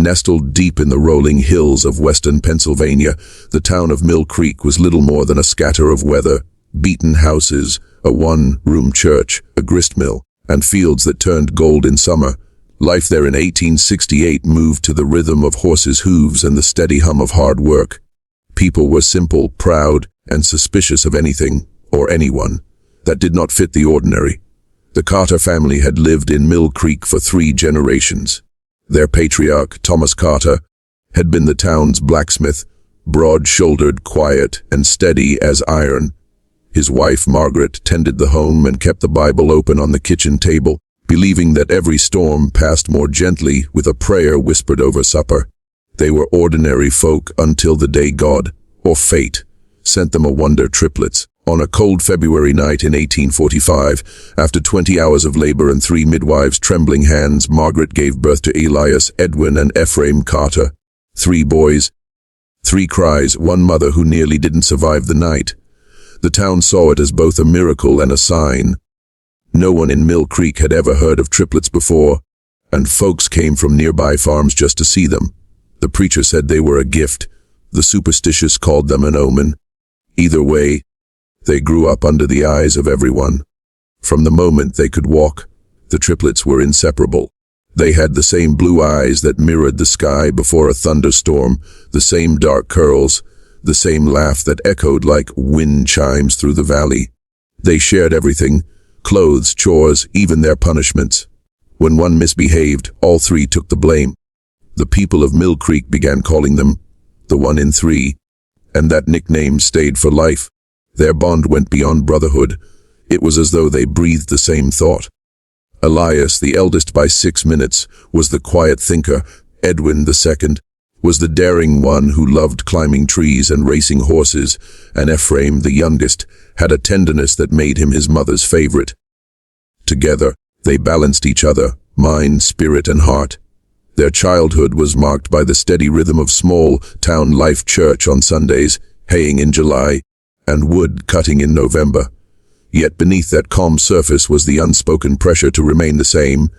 Nestled deep in the rolling hills of western Pennsylvania, the town of Mill Creek was little more than a scatter of weather-beaten houses, a one-room church, a grist mill, and fields that turned gold in summer. Life there in 1868 moved to the rhythm of horses' hooves and the steady hum of hard work. People were simple, proud, and suspicious of anything, or anyone, that did not fit the ordinary. The Carter family had lived in Mill Creek for 3 generations. Their patriarch, Thomas Carter, had been the town's blacksmith, broad-shouldered, quiet, and steady as iron. His wife, Margaret, tended the home and kept the Bible open on the kitchen table, believing that every storm passed more gently with a prayer whispered over supper. They were ordinary folk until the day God, or fate, sent them a wonder triplets. On a cold February night in 1845, after 20 hours of labor and 3 midwives' trembling hands, Margaret gave birth to Elias, Edwin, and Ephraim Carter. 3 boys, 3 cries, 1 mother who nearly didn't survive the night. The town saw it as both a miracle and a sign. No one in Mill Creek had ever heard of triplets before, and folks came from nearby farms just to see them. The preacher said they were a gift. The superstitious called them an omen. Either way, they grew up under the eyes of everyone. From the moment they could walk, the triplets were inseparable. They had the same blue eyes that mirrored the sky before a thunderstorm, the same dark curls, the same laugh that echoed like wind chimes through the valley. They shared everything, clothes, chores, even their punishments. When one misbehaved, all 3 took the blame. The people of Mill Creek began calling them the 1 in 3, and that nickname stayed for life. Their bond went beyond brotherhood. It was as though they breathed the same thought. Elias, the eldest by 6 minutes, was the quiet thinker. Edwin, the second, was the daring one who loved climbing trees and racing horses, and Ephraim, the youngest, had a tenderness that made him his mother's favorite. Together, they balanced each other, mind, spirit, and heart. Their childhood was marked by the steady rhythm of small town life, church on Sundays, haying in July, and wood cutting in November. Yet beneath that calm surface was the unspoken pressure to remain the same.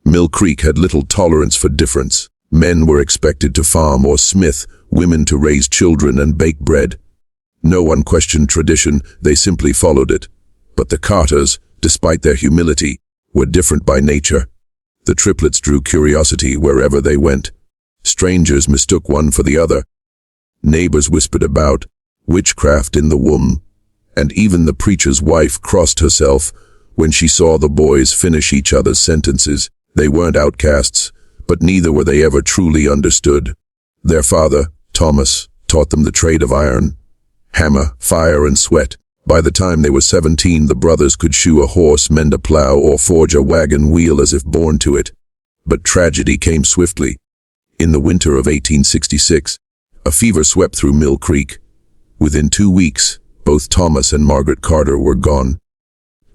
Mill Creek had little tolerance for difference. Men were expected to farm or smith, women to raise children and bake bread. No one questioned tradition, they simply followed it. But the Carters, despite their humility, were different by nature. The triplets drew curiosity wherever they went. Strangers mistook one for the other. Neighbors whispered about witchcraft in the womb, and even the preacher's wife crossed herself when she saw the boys finish each other's sentences. They weren't outcasts, but neither were they ever truly understood. Their father, Thomas, taught them the trade of iron, hammer, fire, and sweat. By the time they were 17, the brothers could shoe a horse, mend a plow, or forge a wagon wheel as if born to it. But tragedy came swiftly. In the winter of 1866, a fever swept through Mill Creek. Within 2 weeks, both Thomas and Margaret Carter were gone.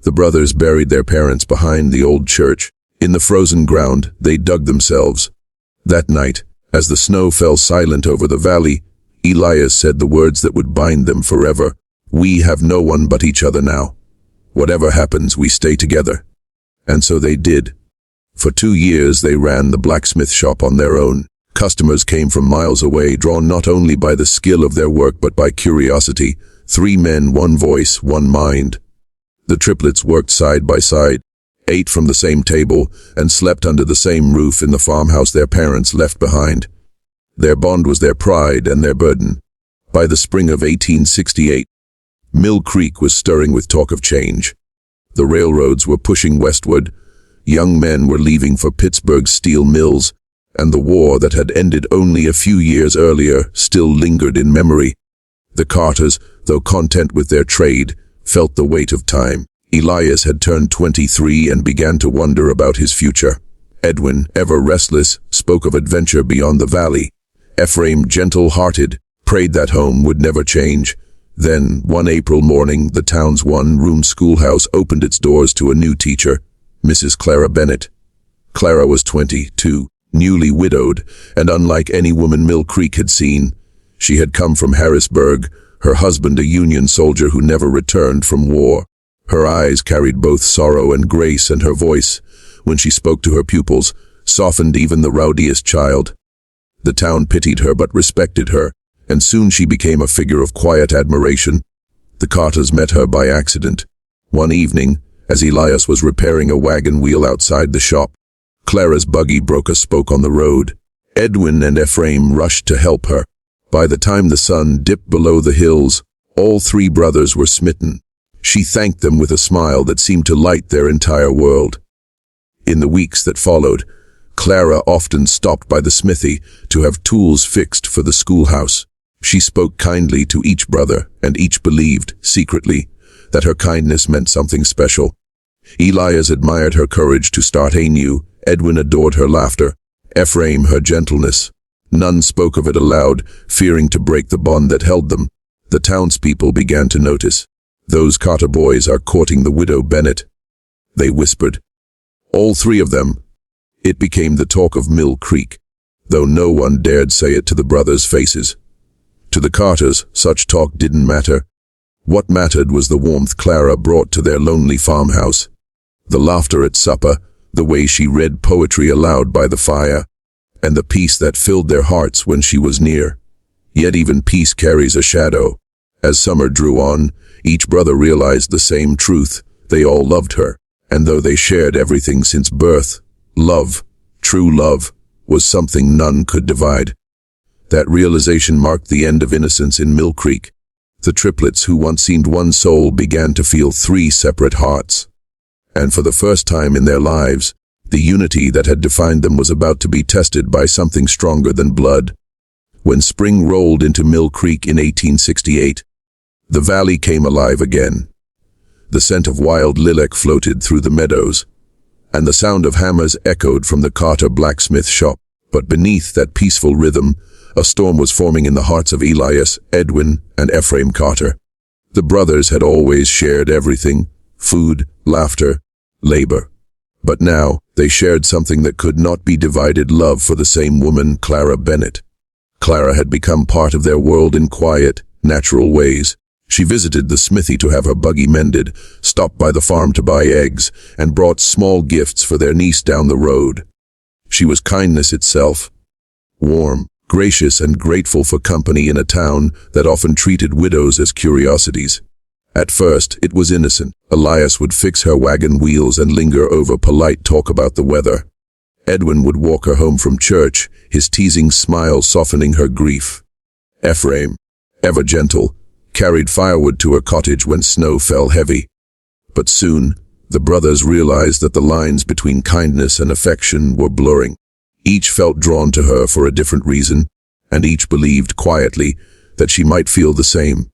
The brothers buried their parents behind the old church. In the frozen ground, they dug themselves. That night, as the snow fell silent over the valley, Elias said the words that would bind them forever. "We have no one but each other now. Whatever happens, we stay together." And so they did. For 2 years, they ran the blacksmith shop on their own. Customers came from miles away, drawn not only by the skill of their work but by curiosity. 3 men, 1 voice, 1 mind. The triplets worked side by side, ate from the same table, and slept under the same roof in the farmhouse their parents left behind. Their bond was their pride and their burden. By the spring of 1868, Mill Creek was stirring with talk of change. The railroads were pushing westward, young men were leaving for Pittsburgh's steel mills, and the war that had ended only a few years earlier still lingered in memory. The Carters, though content with their trade, felt the weight of time. Elias had turned 23 and began to wonder about his future. Edwin, ever restless, spoke of adventure beyond the valley. Ephraim, gentle-hearted, prayed that home would never change. Then, one April morning, the town's 1-room schoolhouse opened its doors to a new teacher, Mrs. Clara Bennett. Clara was 22, newly widowed, and unlike any woman Mill Creek had seen. She had come from Harrisburg, her husband a Union soldier who never returned from war. Her eyes carried both sorrow and grace, and her voice, when she spoke to her pupils, softened even the rowdiest child. The town pitied her but respected her, and soon she became a figure of quiet admiration. The Carters met her by accident. One evening, as Elias was repairing a wagon wheel outside the shop, Clara's buggy broke a spoke on the road. Edwin and Ephraim rushed to help her. By the time the sun dipped below the hills, all three brothers were smitten. She thanked them with a smile that seemed to light their entire world. In the weeks that followed, Clara often stopped by the smithy to have tools fixed for the schoolhouse. She spoke kindly to each brother, and each believed, secretly, that her kindness meant something special. Elias admired her courage to start anew. Edwin adored her laughter, Ephraim her gentleness. None spoke of it aloud, fearing to break the bond that held them. The townspeople began to notice. "Those Carter boys are courting the widow Bennett," they whispered. All three of them. It became the talk of Mill Creek, though no one dared say it to the brothers' faces. To the Carters, such talk didn't matter. What mattered was the warmth Clara brought to their lonely farmhouse. The laughter at supper, the way she read poetry aloud by the fire, and the peace that filled their hearts when she was near. Yet even peace carries a shadow. As summer drew on, each brother realized the same truth. They all loved her, and though they shared everything since birth, love, true love, was something none could divide. That realization marked the end of innocence in Mill Creek. The triplets who once seemed one soul began to feel three separate hearts. And for the first time in their lives, the unity that had defined them was about to be tested by something stronger than blood. When spring rolled into Mill Creek in 1868, the valley came alive again. The scent of wild lilac floated through the meadows, and the sound of hammers echoed from the Carter blacksmith shop. But beneath that peaceful rhythm, a storm was forming in the hearts of Elias, Edwin, and Ephraim Carter. The brothers had always shared everything: food, laughter, labor. But now, they shared something that could not be divided: love for the same woman, Clara Bennett. Clara had become part of their world in quiet, natural ways. She visited the smithy to have her buggy mended, stopped by the farm to buy eggs, and brought small gifts for their niece down the road. She was kindness itself, warm, gracious, and grateful for company in a town that often treated widows as curiosities. At first, it was innocent. Elias would fix her wagon wheels and linger over polite talk about the weather. Edwin would walk her home from church, his teasing smile softening her grief. Ephraim, ever gentle, carried firewood to her cottage when snow fell heavy. But soon, the brothers realized that the lines between kindness and affection were blurring. Each felt drawn to her for a different reason, and each believed quietly that she might feel the same.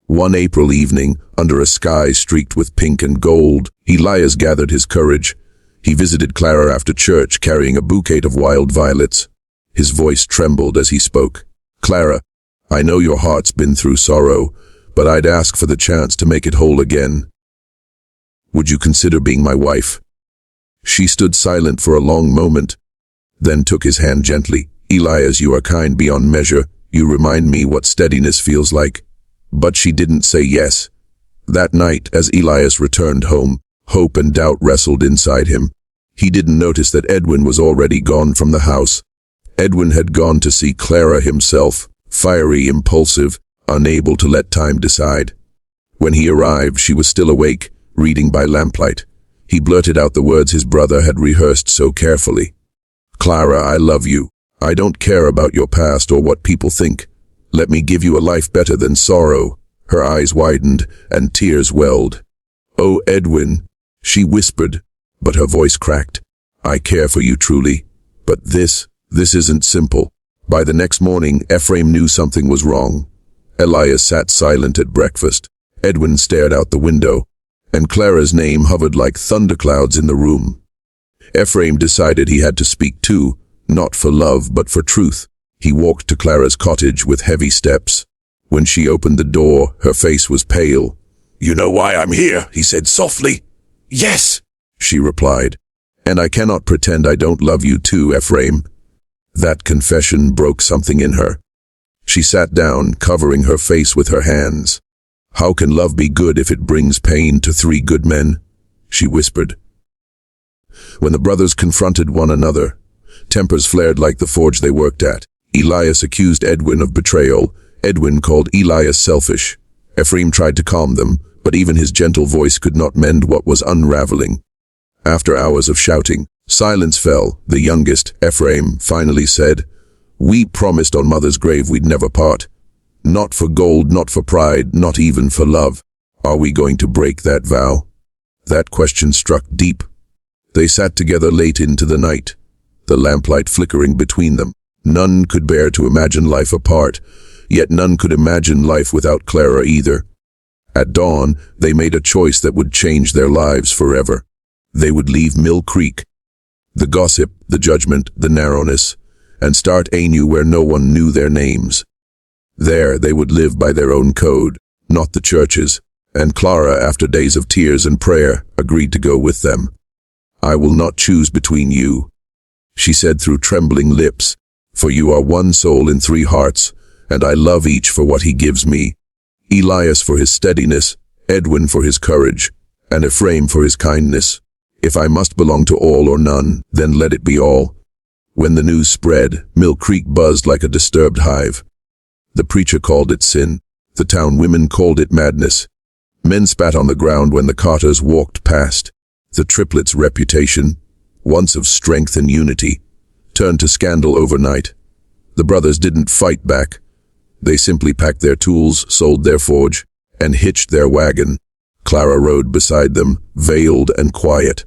One April evening, under a sky streaked with pink and gold, Elias gathered his courage. He visited Clara after church, carrying a bouquet of wild violets. His voice trembled as he spoke. "Clara, I know your heart's been through sorrow, but I'd ask for the chance to make it whole again. Would you consider being my wife?" She stood silent for a long moment, then took his hand gently. "Elias, you are kind beyond measure. You remind me what steadiness feels like." But she didn't say yes. That night, as Elias returned home, hope and doubt wrestled inside him. He didn't notice that Edwin was already gone from the house. Edwin had gone to see Clara himself, fiery, impulsive, unable to let time decide. When he arrived, she was still awake, reading by lamplight. He blurted out the words his brother had rehearsed so carefully. "Clara, I love you. I don't care about your past or what people think. Let me give you a life better than sorrow." Her eyes widened, and tears welled. "Oh, Edwin," she whispered, but her voice cracked. "I care for you truly. But this isn't simple." By the next morning, Ephraim knew something was wrong. Elias sat silent at breakfast. Edwin stared out the window, and Clara's name hovered like thunderclouds in the room. Ephraim decided he had to speak too, not for love, but for truth. He walked to Clara's cottage with heavy steps. When she opened the door, her face was pale. "You know why I'm here," he said softly. "Yes," she replied. "And I cannot pretend I don't love you too, Ephraim." That confession broke something in her. She sat down, covering her face with her hands. "How can love be good if it brings pain to three good men?" she whispered. When the brothers confronted one another, tempers flared like the forge they worked at. Elias accused Edwin of betrayal. Edwin called Elias selfish. Ephraim tried to calm them, but even his gentle voice could not mend what was unraveling. After hours of shouting, silence fell. The youngest, Ephraim, finally said, "We promised on Mother's grave we'd never part. Not for gold, not for pride, not even for love. Are we going to break that vow?" That question struck deep. They sat together late into the night, the lamplight flickering between them. None could bear to imagine life apart, yet none could imagine life without Clara either. At dawn, they made a choice that would change their lives forever. They would leave Mill Creek, the gossip, the judgment, the narrowness, and start anew where no one knew their names. There they would live by their own code, not the church's, and Clara, after days of tears and prayer, agreed to go with them. "I will not choose between you," she said through trembling lips, "for you are one soul in three hearts, and I love each for what he gives me. Elias for his steadiness, Edwin for his courage, and Ephraim for his kindness. If I must belong to all or none, then let it be all." When the news spread, Mill Creek buzzed like a disturbed hive. The preacher called it sin. The town women called it madness. Men spat on the ground when the Carters walked past. The Triplets' reputation, once of strength and unity, turned to scandal overnight. The brothers didn't fight back. They simply packed their tools, sold their forge, and hitched their wagon. Clara rode beside them, veiled and quiet.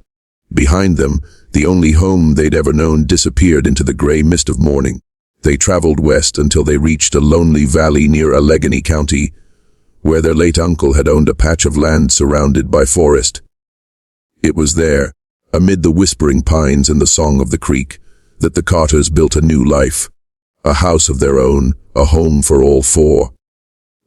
Behind them, the only home they'd ever known disappeared into the gray mist of morning. They traveled west until they reached a lonely valley near Allegheny County, where their late uncle had owned a patch of land surrounded by forest. It was there, amid the whispering pines and the song of the creek, that the Carters built a new life. A house of their own, a home for all four.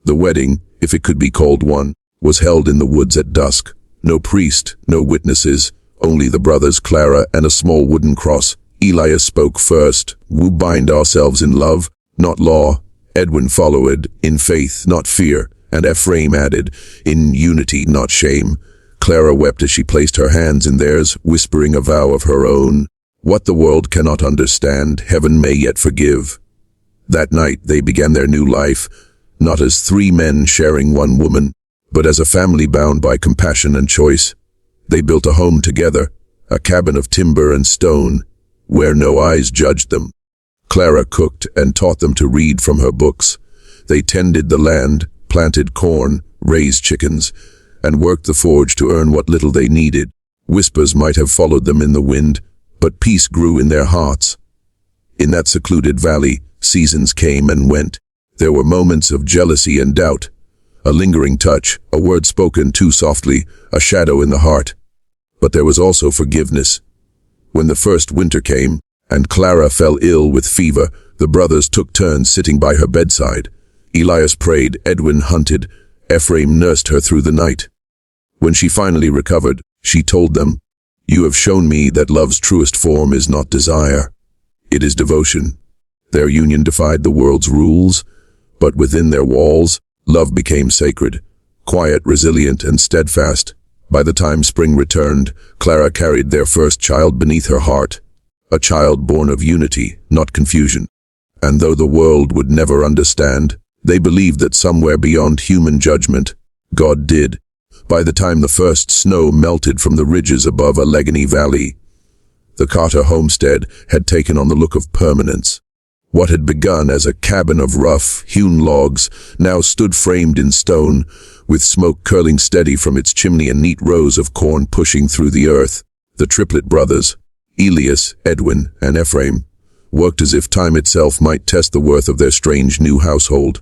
The wedding, if it could be called one, was held in the woods at dusk. No priest, no witnesses, only the brothers, Clara, and a small wooden cross. Elias spoke first. "We bind ourselves in love, not law." Edwin followed, "In faith, not fear." And Ephraim added, "In unity, not shame." Clara wept as she placed her hands in theirs, whispering a vow of her own. What the world cannot understand, heaven may yet forgive. That night they began their new life, not as three men sharing one woman, but as a family bound by compassion and choice. They built a home together, a cabin of timber and stone, where no eyes judged them. Clara cooked and taught them to read from her books. They tended the land, planted corn, raised chickens, and worked the forge to earn what little they needed. Whispers might have followed them in the wind, but peace grew in their hearts. In that secluded valley, seasons came and went. There were moments of jealousy and doubt, a lingering touch, a word spoken too softly, a shadow in the heart. But there was also forgiveness. When the first winter came, and Clara fell ill with fever, the brothers took turns sitting by her bedside. Elias prayed, Edwin hunted, Ephraim nursed her through the night. When she finally recovered, she told them, "You have shown me that love's truest form is not desire. It is devotion." Their union defied the world's rules, but within their walls, love became sacred, quiet, resilient, and steadfast. By the time spring returned, Clara carried their first child beneath her heart, a child born of unity, not confusion. And though the world would never understand, they believed that somewhere beyond human judgment, God did. By the time the first snow melted from the ridges above Allegheny Valley, the Carter homestead had taken on the look of permanence. What had begun as a cabin of rough, hewn logs now stood framed in stone, with smoke curling steady from its chimney and neat rows of corn pushing through the earth. The Triplet brothers, Elias, Edwin, and Ephraim, worked as if time itself might test the worth of their strange new household.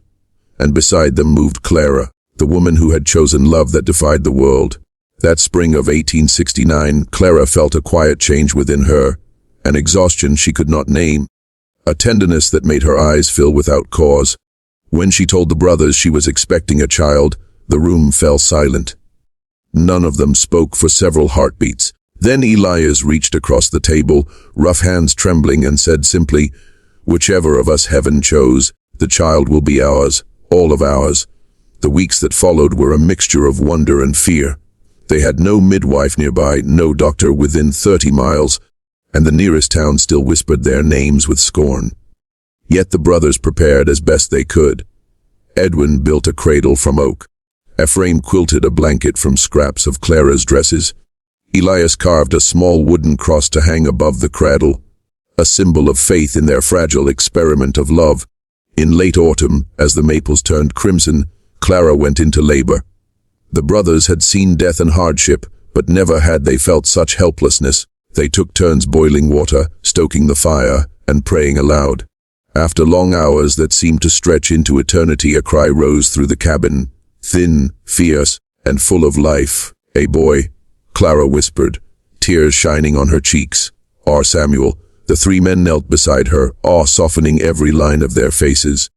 And beside them moved Clara, the woman who had chosen love that defied the world. That spring of 1869, Clara felt a quiet change within her, an exhaustion she could not name, a tenderness that made her eyes fill without cause. When she told the brothers she was expecting a child, the room fell silent. None of them spoke for several heartbeats. Then Elias reached across the table, rough hands trembling, and said simply, "Whichever of us heaven chose, the child will be ours, all of ours." The weeks that followed were a mixture of wonder and fear. They had no midwife nearby, no doctor within 30 miles, and the nearest town still whispered their names with scorn. Yet the brothers prepared as best they could. Edwin built a cradle from oak. Ephraim quilted a blanket from scraps of Clara's dresses. Elias carved a small wooden cross to hang above the cradle, a symbol of faith in their fragile experiment of love. In late autumn, as the maples turned crimson, Clara went into labor. The brothers had seen death and hardship, but never had they felt such helplessness. They took turns boiling water, stoking the fire, and praying aloud. After long hours that seemed to stretch into eternity, a cry rose through the cabin, thin, fierce, and full of life. "A boy," Clara whispered, tears shining on her cheeks. "Our Samuel." The three men knelt beside her, awe softening every line of their faces.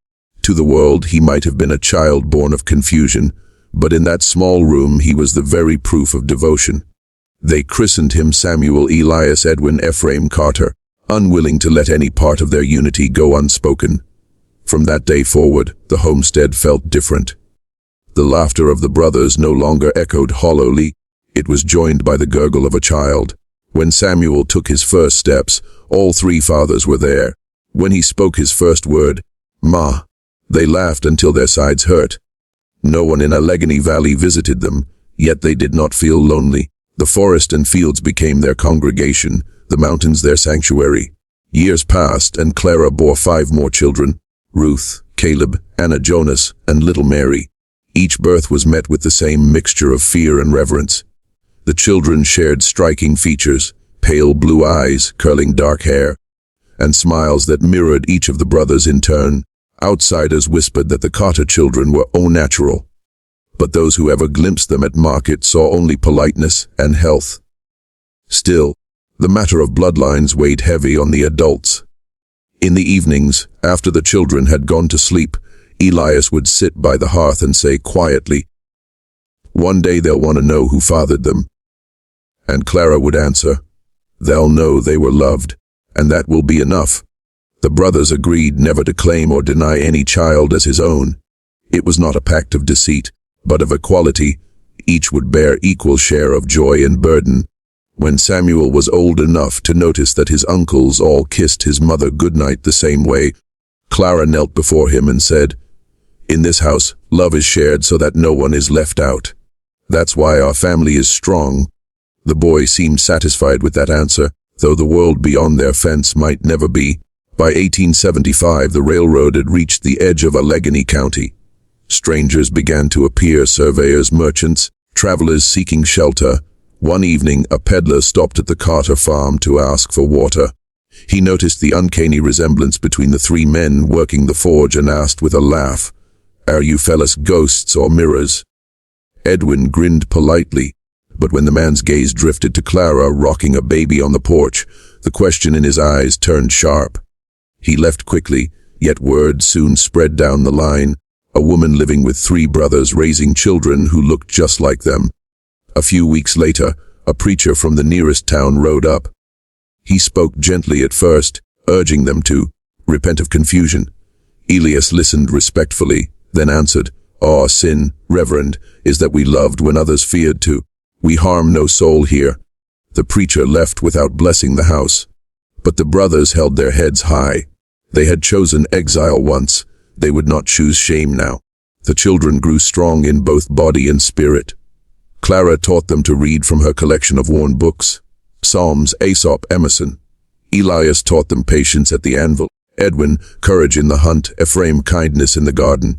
To the world, he might have been a child born of confusion, but in that small room he was the very proof of devotion. They christened him Samuel Elias Edwin Ephraim Carter, unwilling to let any part of their unity go unspoken. From that day forward, the homestead felt different. The laughter of the brothers no longer echoed hollowly. It was joined by the gurgle of a child. When Samuel took his first steps, all three fathers were there. When he spoke his first word, "Ma," they laughed until their sides hurt. No one in Allegheny Valley visited them, yet they did not feel lonely. The forest and fields became their congregation, the mountains their sanctuary. Years passed, and Clara bore 5 more children: Ruth, Caleb, Anna Jonas, and little Mary. Each birth was met with the same mixture of fear and reverence. The children shared striking features: pale blue eyes, curling dark hair, and smiles that mirrored each of the brothers in turn. Outsiders whispered that the Carter children were au natural, but those who ever glimpsed them at market saw only politeness and health. Still, the matter of bloodlines weighed heavy on the adults. In the evenings, after the children had gone to sleep, Elias would sit by the hearth and say quietly, "One day they'll want to know who fathered them." And Clara would answer, "They'll know they were loved, and that will be enough." The brothers agreed never to claim or deny any child as his own. It was not a pact of deceit, but of equality. Each would bear equal share of joy and burden. When Samuel was old enough to notice that his uncles all kissed his mother goodnight the same way, Clara knelt before him and said, "In this house, love is shared so that no one is left out. That's why our family is strong." The boy seemed satisfied with that answer, though the world beyond their fence might never be. By 1875, the railroad had reached the edge of Allegheny County. Strangers began to appear: surveyors, merchants, travelers seeking shelter. One evening, a peddler stopped at the Carter farm to ask for water. He noticed the uncanny resemblance between the 3 men working the forge and asked with a laugh, "Are you fellas ghosts or mirrors?" Edwin grinned politely, but when the man's gaze drifted to Clara rocking a baby on the porch, the question in his eyes turned sharp. He left quickly, yet word soon spread down the line: a woman living with 3 brothers raising children who looked just like them. A few weeks later, a preacher from the nearest town rode up. He spoke gently at first, urging them to repent of confusion. Elias listened respectfully, then answered, "Our sin, Reverend, is that we loved when others feared to. We harm no soul here." The preacher left without blessing the house. But the brothers held their heads high. They had chosen exile once. They would not choose shame now. The children grew strong in both body and spirit. Clara taught them to read from her collection of worn books: Psalms, Aesop, Emerson. Elias taught them patience at the anvil, Edwin courage in the hunt, Ephraim kindness in the garden.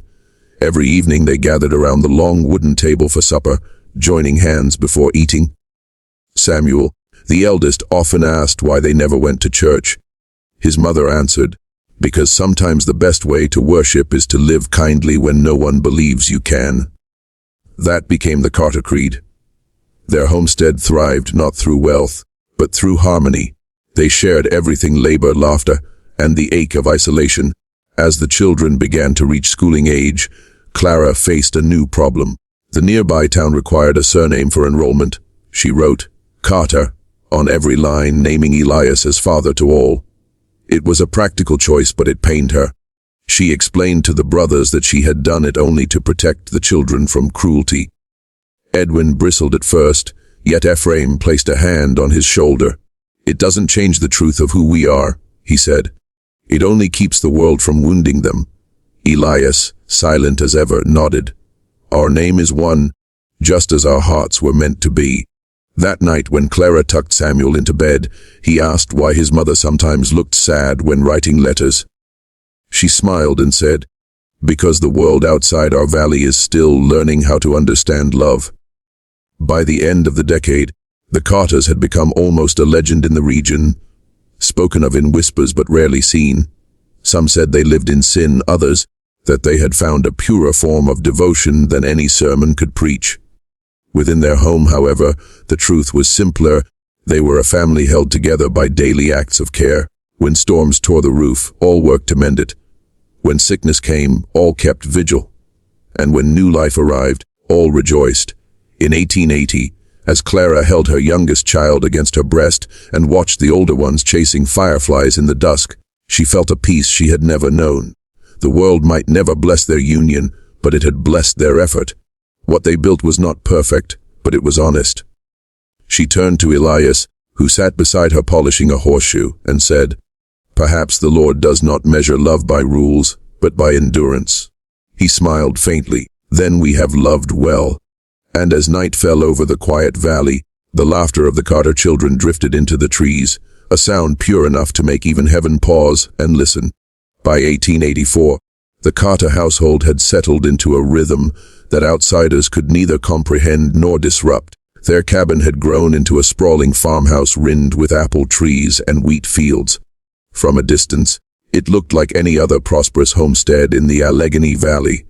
Every evening they gathered around the long wooden table for supper, joining hands before eating. Samuel, the eldest, often asked why they never went to church. His mother answered, "Because sometimes the best way to worship is to live kindly when no one believes you can." That became the Carter Creed. Their homestead thrived not through wealth, but through harmony. They shared everything: labor, laughter, and the ache of isolation. As the children began to reach schooling age, Clara faced a new problem. The nearby town required a surname for enrollment. She wrote Carter on every line, naming Elias as father to all. It was a practical choice, but it pained her. She explained to the brothers that she had done it only to protect the children from cruelty. Edwin bristled at first, yet Ephraim placed a hand on his shoulder. "It doesn't change the truth of who we are," he said. It only keeps the world from wounding them. Elias, silent as ever, nodded. Our name is one, just as our hearts were meant to be. That night when Clara tucked Samuel into bed, he asked why his mother sometimes looked sad when writing letters. She smiled and said, "Because the world outside our valley is still learning how to understand love." By the end of the decade, the Carters had become almost a legend in the region, spoken of in whispers but rarely seen. Some said they lived in sin, others that they had found a purer form of devotion than any sermon could preach. Within their home, however, the truth was simpler. They were a family held together by daily acts of care. When storms tore the roof, all worked to mend it. When sickness came, all kept vigil. And when new life arrived, all rejoiced. In 1880, as Clara held her youngest child against her breast and watched the older ones chasing fireflies in the dusk, she felt a peace she had never known. The world might never bless their union, but it had blessed their effort. What they built was not perfect, but it was honest. She turned to Elias, who sat beside her polishing a horseshoe, and said, "Perhaps the Lord does not measure love by rules, but by endurance." He smiled faintly. "Then we have loved well." And as night fell over the quiet valley, the laughter of the Carter children drifted into the trees, a sound pure enough to make even heaven pause and listen. By 1884, the Carter household had settled into a rhythm that outsiders could neither comprehend nor disrupt. Their cabin had grown into a sprawling farmhouse ringed with apple trees and wheat fields. From a distance, it looked like any other prosperous homestead in the Allegheny Valley.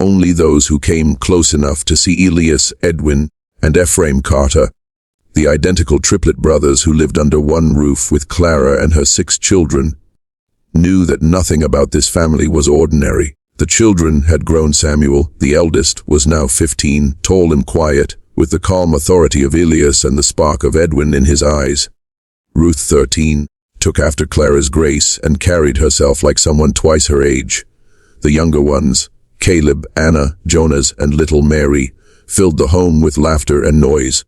Only those who came close enough to see Elias, Edwin, and Ephraim Carter, the identical Triplet brothers who lived under one roof with Clara and her 6 children, knew that nothing about this family was ordinary. The children had grown. Samuel, the eldest, was now 15, tall and quiet, with the calm authority of Elias and the spark of Edwin in his eyes. Ruth, 13, took after Clara's grace and carried herself like someone twice her age. The younger ones, Caleb, Anna, Jonas, and little Mary, filled the home with laughter and noise.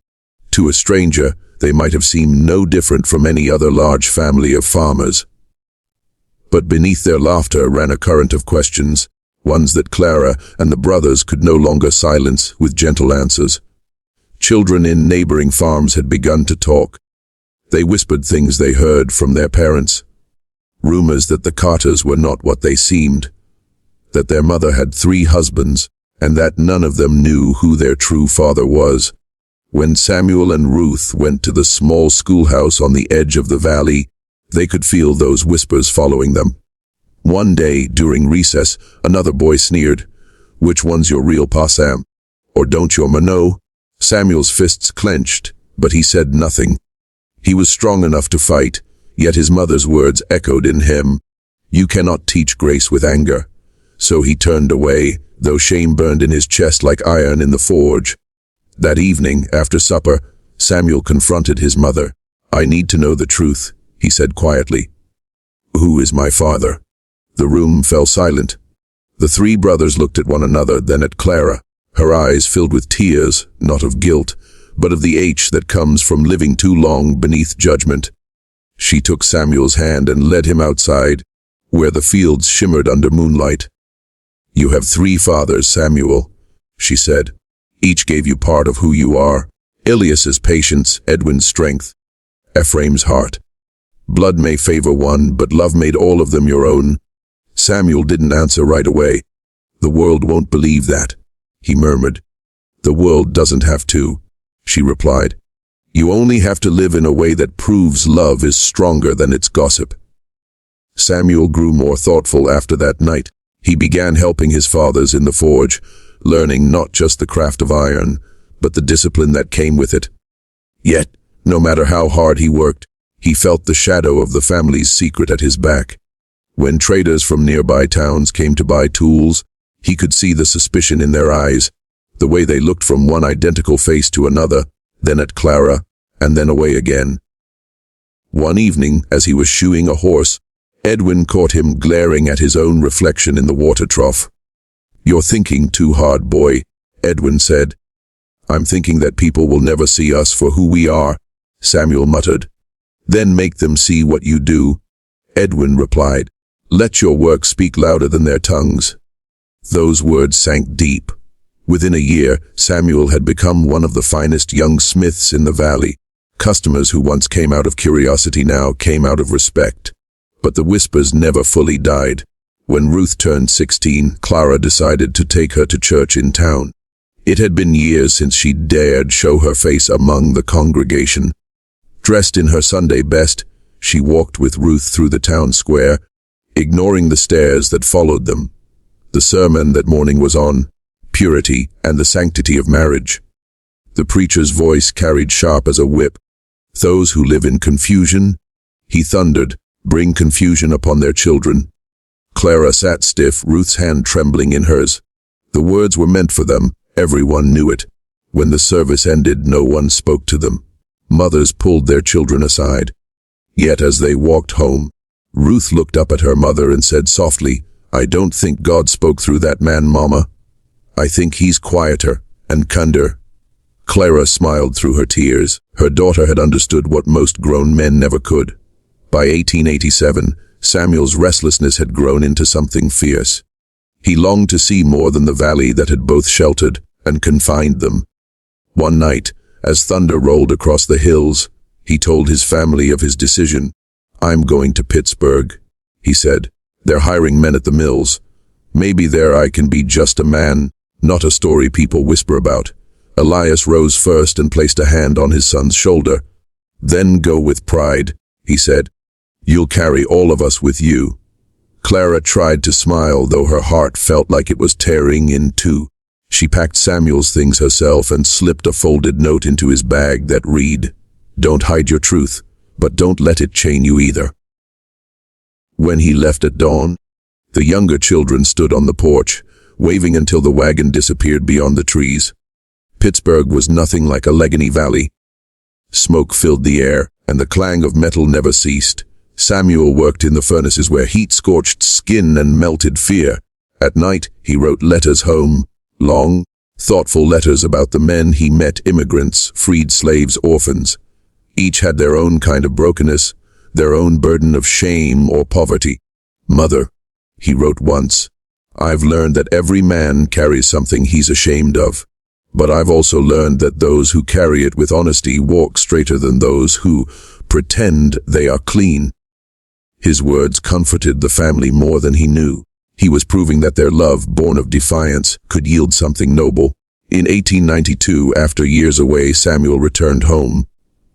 To a stranger, they might have seemed no different from any other large family of farmers. But beneath their laughter ran a current of questions, ones that Clara and the brothers could no longer silence with gentle answers. Children in neighboring farms had begun to talk. They whispered things they heard from their parents. Rumors that the Carters were not what they seemed, that their mother had 3 husbands, and that none of them knew who their true father was. When Samuel and Ruth went to the small schoolhouse on the edge of the valley, they could feel those whispers following them. One day, during recess, another boy sneered, "Which one's your real Pa Sam? Or don't your ma know?" Samuel's fists clenched, but he said nothing. He was strong enough to fight, yet his mother's words echoed in him. You cannot teach grace with anger. So he turned away, though shame burned in his chest like iron in the forge. That evening, after supper, Samuel confronted his mother. "I need to know the truth," he said quietly. "Who is my father?" The room fell silent. The 3 brothers looked at one another, then at Clara, her eyes filled with tears, not of guilt, but of the ache that comes from living too long beneath judgment. She took Samuel's hand and led him outside, where the fields shimmered under moonlight. "You have 3 fathers, Samuel," she said. "Each gave you part of who you are. Elias's patience, Edwin's strength, Ephraim's heart. Blood may favor one, but love made all of them your own." Samuel didn't answer right away. "The world won't believe that," he murmured. "The world doesn't have to," she replied. "You only have to live in a way that proves love is stronger than its gossip." Samuel grew more thoughtful after that night. He began helping his fathers in the forge, learning not just the craft of iron, but the discipline that came with it. Yet, no matter how hard he worked, he felt the shadow of the family's secret at his back. When traders from nearby towns came to buy tools, he could see the suspicion in their eyes, the way they looked from one identical face to another, then at Clara, and then away again. One evening, as he was shoeing a horse, Edwin caught him glaring at his own reflection in the water trough. "You're thinking too hard, boy," Edwin said. "I'm thinking that people will never see us for who we are," Samuel muttered. "Then make them see what you do," Edwin replied. Let your work speak louder than their tongues." Those words sank deep. Within a year, Samuel had become one of the finest young smiths in the valley. Customers who once came out of curiosity now came out of respect. But the whispers never fully died. When Ruth turned 16, Clara decided to take her to church in town. It had been years since she dared show her face among the congregation. Dressed in her Sunday best, she walked with Ruth through the town square, ignoring the stares that followed them. The sermon that morning was on purity and the sanctity of marriage. The preacher's voice carried sharp as a whip. "Those who live in confusion," he thundered, "bring confusion upon their children." Clara sat stiff, Ruth's hand trembling in hers. The words were meant for them. Everyone knew it. When the service ended, no one spoke to them. Mothers pulled their children aside. Yet as they walked home, Ruth looked up at her mother and said softly, "I don't think God spoke through that man, Mama. I think he's quieter and kinder." Clara smiled through her tears. Her daughter had understood what most grown men never could. By 1887, Samuel's restlessness had grown into something fierce. He longed to see more than the valley that had both sheltered and confined them. One night, as thunder rolled across the hills, he told his family of his decision. "I'm going to Pittsburgh," he said. "They're hiring men at the mills. Maybe there I can be just a man, not a story people whisper about." Elias rose first and placed a hand on his son's shoulder. "Then go with pride," he said. "You'll carry all of us with you." Clara tried to smile, though her heart felt like it was tearing in two. She packed Samuel's things herself and slipped a folded note into his bag that read, "Don't hide your truth, but don't let it chain you either." When he left at dawn, the younger children stood on the porch, waving until the wagon disappeared beyond the trees. Pittsburgh was nothing like Allegheny Valley. Smoke filled the air, and the clang of metal never ceased. Samuel worked in the furnaces where heat scorched skin and melted fear. At night, he wrote letters home, long, thoughtful letters about the men he met, immigrants, freed slaves, orphans. Each had their own kind of brokenness, their own burden of shame or poverty. "Mother," he wrote once, "I've learned that every man carries something he's ashamed of. But I've also learned that those who carry it with honesty walk straighter than those who pretend they are clean." His words comforted the family more than he knew. He was proving that their love, born of defiance, could yield something noble. In 1892, after years away, Samuel returned home.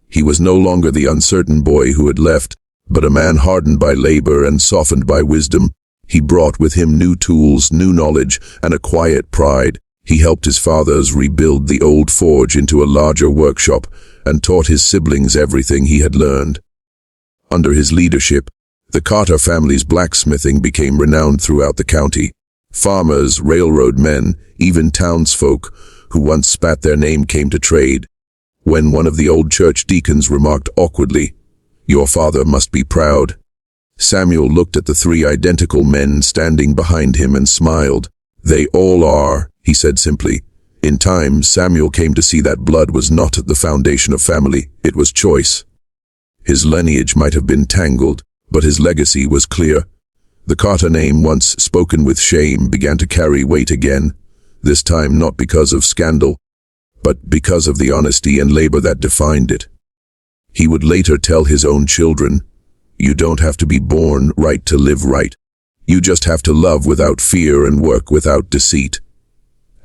He was no longer the uncertain boy who had left, but a man hardened by labor and softened by wisdom. He brought with him new tools, new knowledge, and a quiet pride. He helped his fathers rebuild the old forge into a larger workshop and taught his siblings everything he had learned. Under his leadership, the Carter family's blacksmithing became renowned throughout the county. Farmers, railroad men, even townsfolk who once spat their name came to trade. When one of the old church deacons remarked awkwardly, "Your father must be proud," Samuel looked at the three identical men standing behind him and smiled. "They all are," he said simply. In time, Samuel came to see that blood was not the foundation of family, it was choice. His lineage might have been tangled, but his legacy was clear. The Carter name, once spoken with shame, began to carry weight again, this time not because of scandal, but because of the honesty and labor that defined it. He would later tell his own children, "You don't have to be born right to live right. You just have to love without fear and work without deceit."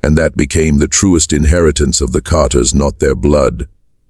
And that became the truest inheritance of the Carters, not their blood,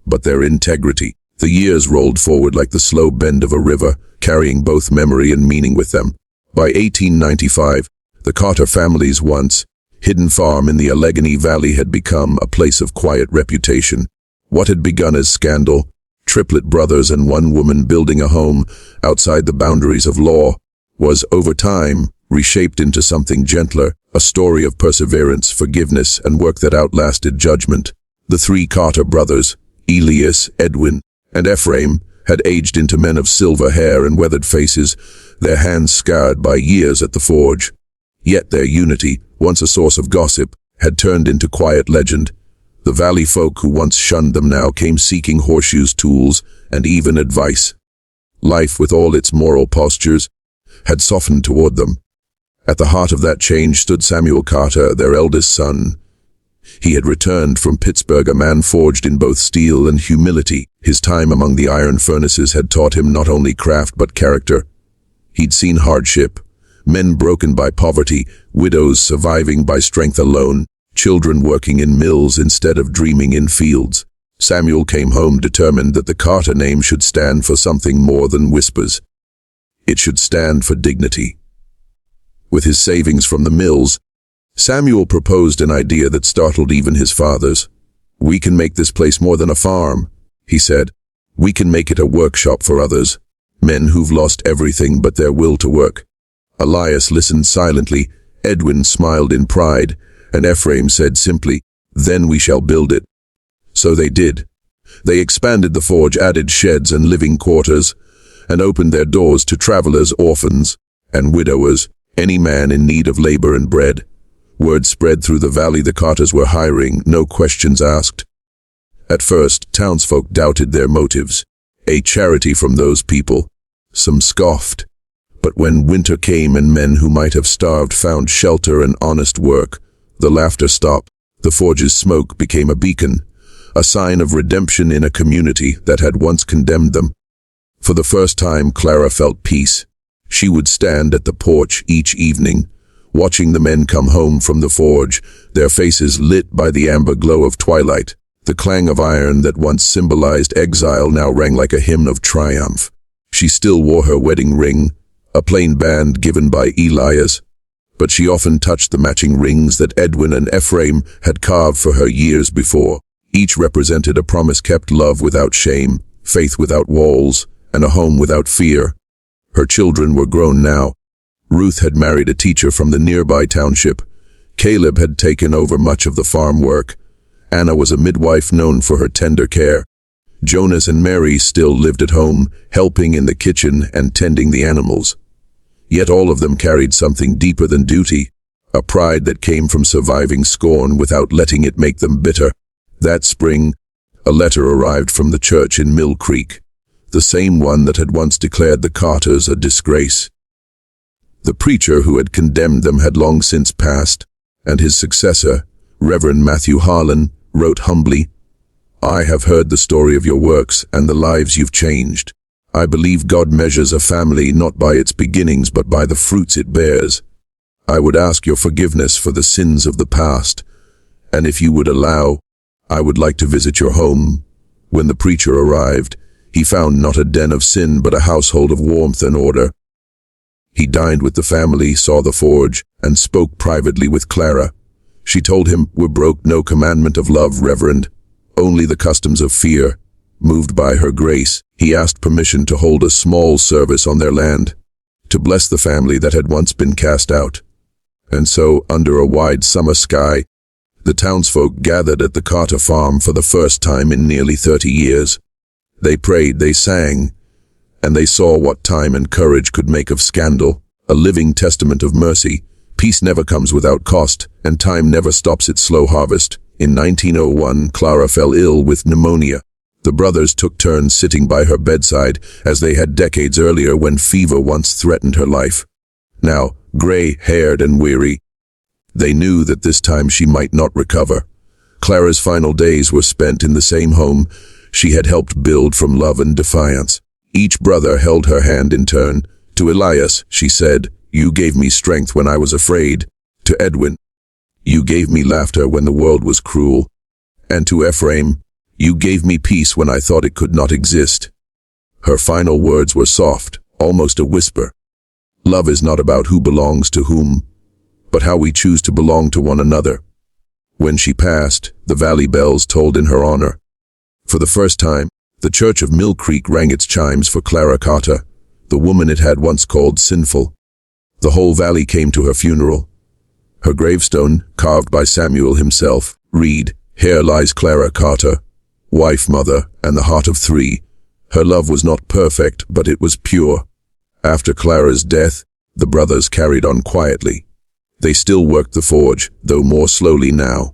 but their integrity. The years rolled forward like the slow bend of a river, carrying both memory and meaning with them. By 1895, the Carter family's once hidden farm in the Allegheny Valley had become a place of quiet reputation. What had begun as scandal, Triplet brothers and one woman building a home outside the boundaries of law, was, over time, reshaped into something gentler, a story of perseverance, forgiveness, and work that outlasted judgment. The three Carter brothers, Elias, Edwin, and Ephraim, had aged into men of silver hair and weathered faces, their hands scarred by years at the forge. Yet their unity, once a source of gossip, had turned into quiet legend. The valley folk who once shunned them now came seeking horseshoes, tools, and even advice. Life, with all its moral postures, had softened toward them. At the heart of that change stood Samuel Carter, their eldest son. He had returned from Pittsburgh, a man forged in both steel and humility. His time among the iron furnaces had taught him not only craft but character. He'd seen hardship, men broken by poverty, widows surviving by strength alone, children working in mills instead of dreaming in fields. Samuel came home determined that the Carter name should stand for something more than whispers. It should stand for dignity. With his savings from the mills, Samuel proposed an idea that startled even his fathers. "We can make this place more than a farm," he said. "We can make it a workshop for others, men who've lost everything but their will to work." Elias listened silently, Edwin smiled in pride, and Ephraim said simply, "Then we shall build it." So they did. They expanded the forge, added sheds and living quarters, and opened their doors to travelers, orphans, and widowers, any man in need of labor and bread. Word spread through the valley the Carters were hiring, no questions asked. At first, townsfolk doubted their motives. A charity from those people. Some scoffed. But when winter came and men who might have starved found shelter and honest work, the laughter stopped. The forge's smoke became a beacon, a sign of redemption in a community that had once condemned them. For the first time, Clara felt peace. She would stand at the porch each evening, watching the men come home from the forge, their faces lit by the amber glow of twilight. The clang of iron that once symbolized exile now rang like a hymn of triumph. She still wore her wedding ring, a plain band given by Elias, but she often touched the matching rings that Edwin and Ephraim had carved for her years before. Each represented a promise kept, love without shame, faith without walls, and a home without fear. Her children were grown now. Ruth had married a teacher from the nearby township. Caleb had taken over much of the farm work. Anna was a midwife known for her tender care. Jonas and Mary still lived at home, helping in the kitchen and tending the animals. Yet all of them carried something deeper than duty, a pride that came from surviving scorn without letting it make them bitter. That spring, a letter arrived from the church in Mill Creek, the same one that had once declared the Carters a disgrace. The preacher who had condemned them had long since passed, and his successor, Reverend Matthew Harlan, wrote humbly, "I have heard the story of your works and the lives you've changed. I believe God measures a family not by its beginnings but by the fruits it bears. I would ask your forgiveness for the sins of the past, and if you would allow, I would like to visit your home." When the preacher arrived, he found not a den of sin but a household of warmth and order. He dined with the family, saw the forge, and spoke privately with Clara. She told him, "We broke no commandment of love, Reverend, only the customs of fear." Moved by her grace, he asked permission to hold a small service on their land, to bless the family that had once been cast out. And so, under a wide summer sky, the townsfolk gathered at the Carter farm for the first time in nearly 30 years. They prayed, they sang, and they saw what time and courage could make of scandal, a living testament of mercy. Peace never comes without cost, and time never stops its slow harvest. In 1901, Clara fell ill with pneumonia. The brothers took turns sitting by her bedside, as they had decades earlier when fever once threatened her life. Now, gray-haired and weary, they knew that this time she might not recover. Clara's final days were spent in the same home she had helped build from love and defiance. Each brother held her hand in turn. To Elias, she said, "You gave me strength when I was afraid." To Edwin, "You gave me laughter when the world was cruel." And to Ephraim, "You gave me peace when I thought it could not exist." Her final words were soft, almost a whisper. Love is not about who belongs to whom, but how we choose to belong to one another. When she passed, the valley bells tolled in her honor. For the first time, the church of Mill Creek rang its chimes for Clara Carter, the woman it had once called sinful. The whole valley came to her funeral. Her gravestone, carved by Samuel himself, read, "Here lies Clara Carter, wife, mother, and the heart of three. Her love was not perfect, but it was pure." After Clara's death, the brothers carried on quietly. They still worked the forge, though more slowly now.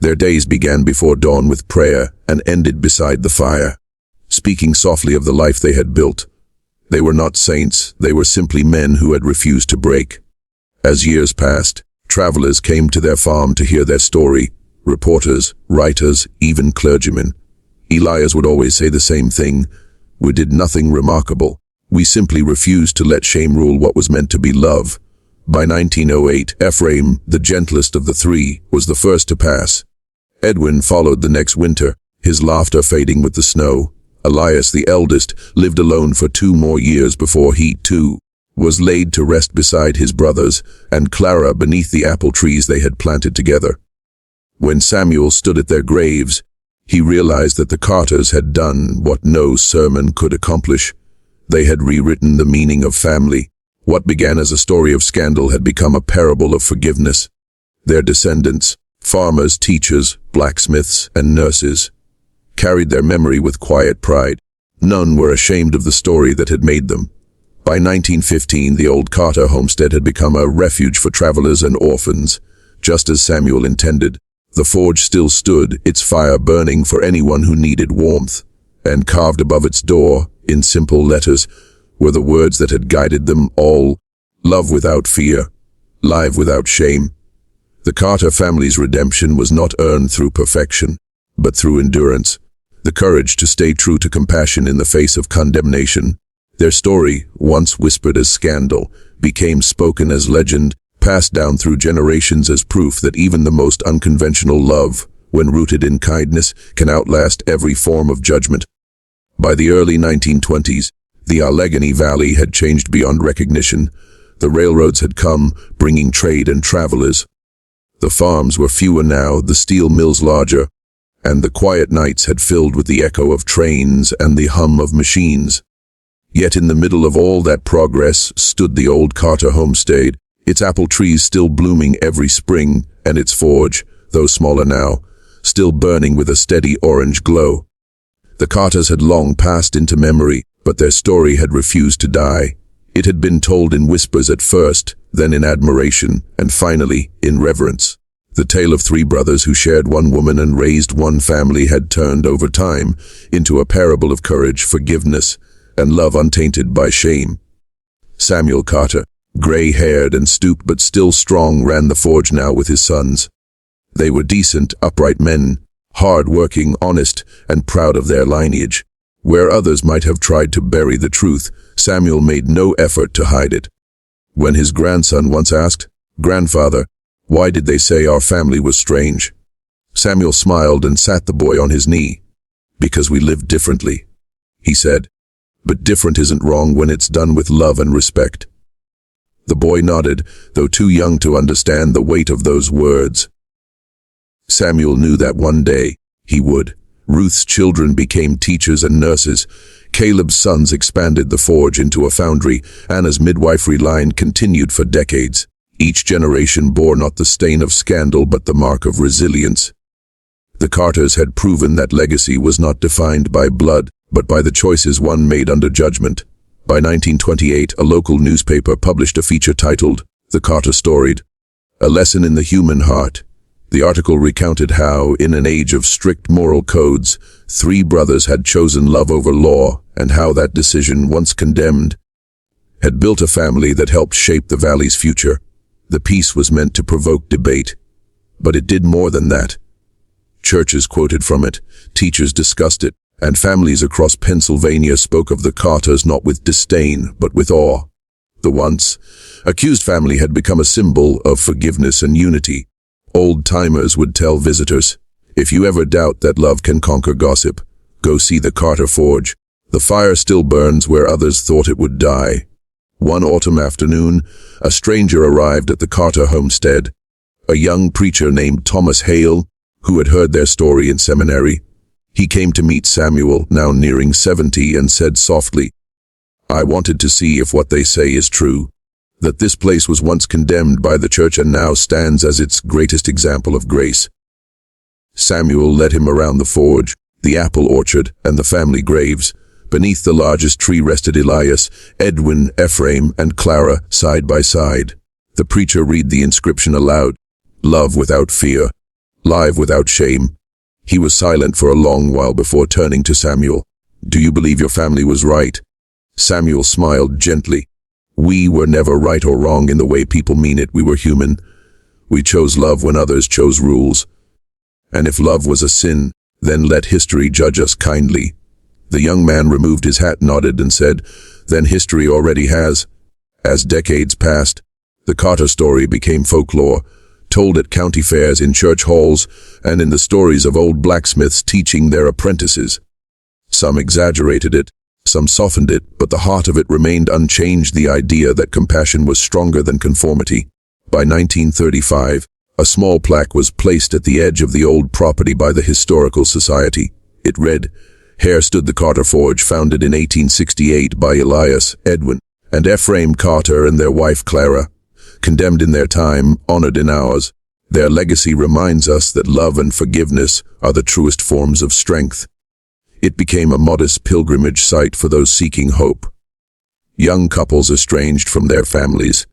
Their days began before dawn with prayer and ended beside the fire, speaking softly of the life they had built. They were not saints, they were simply men who had refused to break. As years passed, travelers came to their farm to hear their story, reporters, writers, even clergymen. Elias would always say the same thing: "We did nothing remarkable. We simply refused to let shame rule what was meant to be love." By 1908, Ephraim, the gentlest of the three, was the first to pass. Edwin followed the next winter, his laughter fading with the snow. Elias, the eldest, lived alone for 2 more years before he, too, was laid to rest beside his brothers, and Clara beneath the apple trees they had planted together. When Samuel stood at their graves, he realized that the Carters had done what no sermon could accomplish. They had rewritten the meaning of family. What began as a story of scandal had become a parable of forgiveness. Their descendants, farmers, teachers, blacksmiths, and nurses, carried their memory with quiet pride. None were ashamed of the story that had made them. By 1915, the old Carter homestead had become a refuge for travelers and orphans, just as Samuel intended. The forge still stood, its fire burning for anyone who needed warmth, and carved above its door, in simple letters, were the words that had guided them all: love without fear, live without shame. The Carter family's redemption was not earned through perfection, but through endurance, the courage to stay true to compassion in the face of condemnation. Their story, once whispered as scandal, became spoken as legend, passed down through generations as proof that even the most unconventional love, when rooted in kindness, can outlast every form of judgment. By the early 1920s, the Allegheny Valley had changed beyond recognition. The railroads had come, bringing trade and travelers. The farms were fewer now, the steel mills larger, and the quiet nights had filled with the echo of trains and the hum of machines. Yet in the middle of all that progress stood the old Carter homestead, its apple trees still blooming every spring, and its forge, though smaller now, still burning with a steady orange glow. The Carters had long passed into memory, but their story had refused to die. It had been told in whispers at first, then in admiration, and finally in reverence. The tale of 3 brothers who shared one woman and raised one family had turned over time into a parable of courage, forgiveness, and love untainted by shame. Samuel Carter, gray-haired and stooped but still strong, ran the forge now with his sons. They were decent, upright men, hard-working, honest, and proud of their lineage. Where others might have tried to bury the truth, Samuel made no effort to hide it. When his grandson once asked, "Grandfather, why did they say our family was strange?" Samuel smiled and sat the boy on his knee. "Because we lived differently," he said. "But different isn't wrong when it's done with love and respect." The boy nodded, though too young to understand the weight of those words. Samuel knew that one day he would. Ruth's children became teachers and nurses. Caleb's sons expanded the forge into a foundry. Anna's midwifery line continued for decades. Each generation bore not the stain of scandal but the mark of resilience. The Carters had proven that legacy was not defined by blood, but by the choices one made under judgment. By 1928, a local newspaper published a feature titled, "The Carter Storied," a lesson in the human heart. The article recounted how, in an age of strict moral codes, 3 brothers had chosen love over law, and how that decision, once condemned, had built a family that helped shape the valley's future. The piece was meant to provoke debate, but it did more than that. Churches quoted from it, teachers discussed it, and families across Pennsylvania spoke of the Carters not with disdain, but with awe. The once accused family had become a symbol of forgiveness and unity. Old-timers would tell visitors, "If you ever doubt that love can conquer gossip, go see the Carter Forge. The fire still burns where others thought it would die." One autumn afternoon, a stranger arrived at the Carter homestead, a young preacher named Thomas Hale, who had heard their story in seminary. He came to meet Samuel, now nearing 70, and said softly, "I wanted to see if what they say is true, that this place was once condemned by the church and now stands as its greatest example of grace." Samuel led him around the forge, the apple orchard, and the family graves. Beneath the largest tree rested Elias, Edwin, Ephraim, and Clara, side by side. The preacher read the inscription aloud: "Love without fear, live without shame." He was silent for a long while before turning to Samuel. "Do you believe your family was right?" Samuel smiled gently. We were never right or wrong in the way people mean it. We were human. We chose love when others chose rules. And if love was a sin, then let history judge us kindly. The young man removed his hat, nodded, and said, Then history already has. As decades passed, the Carter story became folklore, told at county fairs, in church halls, and in the stories of old blacksmiths teaching their apprentices. Some exaggerated it, some softened it, but the heart of it remained unchanged, the idea that compassion was stronger than conformity. By 1935, a small plaque was placed at the edge of the old property by the Historical Society. It read, Here stood the Carter Forge, founded in 1868 by Elias, Edwin, and Ephraim Carter and their wife Clara. Condemned in their time, honored in ours. Their legacy reminds us that love and forgiveness are the truest forms of strength. It became a modest pilgrimage site for those seeking hope. Young couples estranged from their families,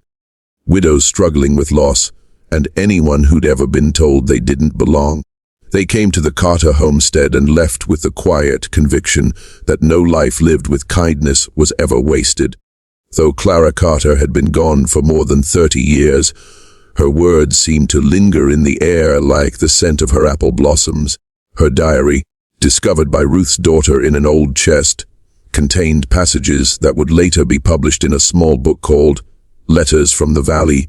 widows struggling with loss, and anyone who'd ever been told they didn't belong. They came to the Carter homestead and left with the quiet conviction that no life lived with kindness was ever wasted. Though Clara Carter had been gone for more than 30 years, her words seemed to linger in the air like the scent of her apple blossoms. Her diary, discovered by Ruth's daughter in an old chest, contained passages that would later be published in a small book called Letters from the Valley.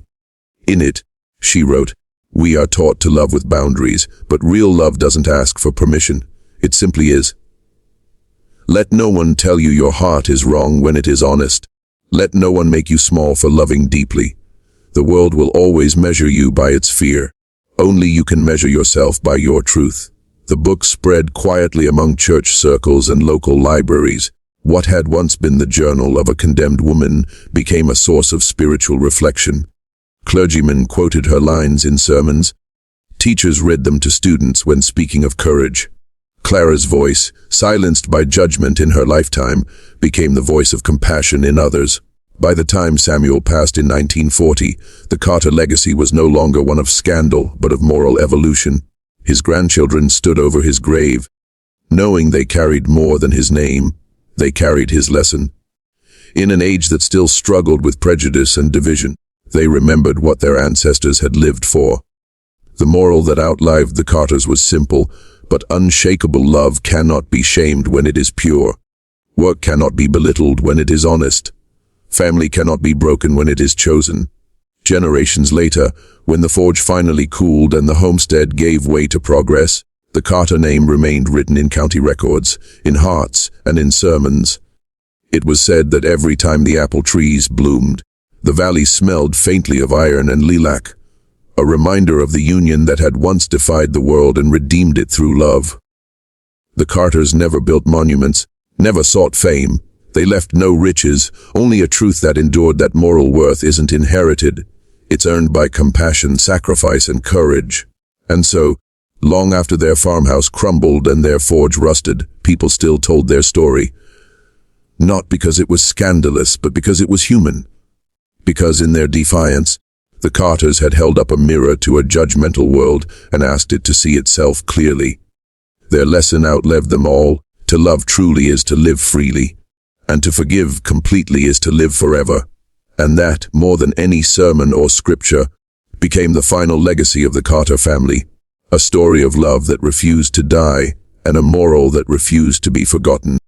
In it, she wrote, We are taught to love with boundaries, but real love doesn't ask for permission. It simply is. Let no one tell you your heart is wrong when it is honest. Let no one make you small for loving deeply. The world will always measure you by its fear. Only you can measure yourself by your truth. The book spread quietly among church circles and local libraries. What had once been the journal of a condemned woman became a source of spiritual reflection. Clergymen quoted her lines in sermons. Teachers read them to students when speaking of courage. Clara's voice, silenced by judgment in her lifetime, became the voice of compassion in others. By the time Samuel passed in 1940, the Carter legacy was no longer one of scandal, but of moral evolution. His grandchildren stood over his grave, knowing they carried more than his name. They carried his lesson. In an age that still struggled with prejudice and division, they remembered what their ancestors had lived for. The moral that outlived the Carters was simple, but unshakable: love cannot be shamed when it is pure. Work cannot be belittled when it is honest. Family cannot be broken when it is chosen. Generations later, when the forge finally cooled and the homestead gave way to progress, the Carter name remained written in county records, in hearts, and in sermons. It was said that every time the apple trees bloomed, the valley smelled faintly of iron and lilac, a reminder of the union that had once defied the world and redeemed it through love. The Carters never built monuments, never sought fame. They left no riches, only a truth that endured: that moral worth isn't inherited. It's earned by compassion, sacrifice, and courage. And so, long after their farmhouse crumbled and their forge rusted, people still told their story. Not because it was scandalous, but because it was human. Because in their defiance, the Carters had held up a mirror to a judgmental world and asked it to see itself clearly. Their lesson outlived them all. To love truly is to live freely, and to forgive completely is to live forever. And that, more than any sermon or scripture, became the final legacy of the Carter family. A story of love that refused to die, and a moral that refused to be forgotten.